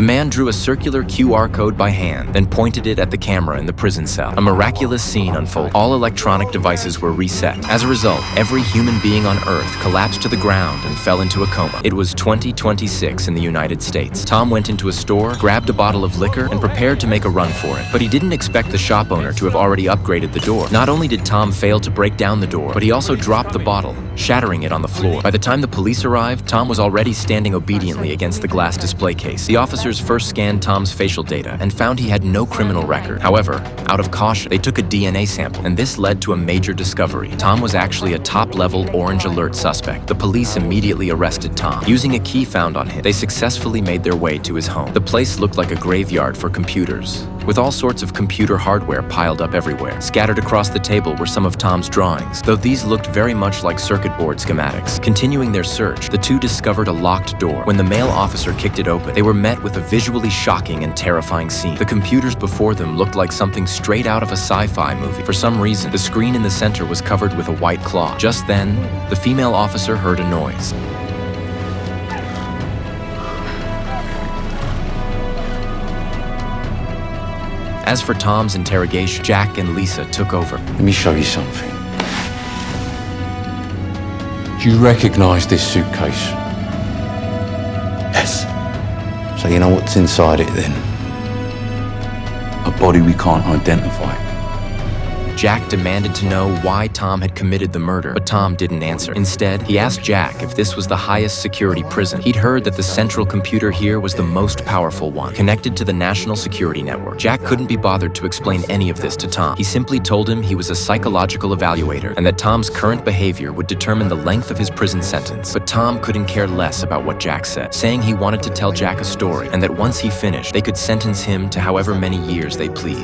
man drew a circular QR code by hand, then pointed it at the camera in the prison cell. A miraculous scene unfolded. All electronic devices were reset. As a result, every human being on Earth collapsed to the ground and fell into a coma. It was 2026 in the United States. Tom went into a store, grabbed a bottle of liquor, and prepared to make a run for it. But he didn't expect the shop owner to have already upgraded the door. Not only did Tom fail to break down the door, but he also dropped the bottle, shattering it on the floor. By the time the police arrived, Tom was already standing obediently against the glass display case. The officers first scanned Tom's facial data and found he had no criminal record. However, out of caution, they took a DNA sample, and this led to a major discovery. Tom was actually a top-level Orange Alert suspect. The police immediately arrested Tom. Using a key found on him, they successfully made their way to his home. The place looked like a graveyard for computers, with all sorts of computer hardware piled up everywhere. Scattered across the table were some of Tom's drawings, though these looked very much like circuit board schematics. Continuing their search, the two discovered a locked door. When the male officer kicked it open, they were met with a visually shocking and terrifying scene. The computers before them looked like something straight out of a sci-fi movie. For some reason, the screen in the center was covered with a white cloth. Just then, the female officer heard a noise. As for Tom's interrogation, Jack and Lisa took over. Let me show you something. Do you recognize this suitcase? Yes. So you know what's inside it then? A body we can't identify. Jack demanded to know why Tom had committed the murder, but Tom didn't answer. Instead, he asked Jack if this was the highest security prison. He'd heard that the central computer here was the most powerful one, connected to the national security network. Jack couldn't be bothered to explain any of this to Tom. He simply told him he was a psychological evaluator and that Tom's current behavior would determine the length of his prison sentence. But Tom couldn't care less about what Jack said, saying he wanted to tell Jack a story and that once he finished, they could sentence him to however many years they pleased.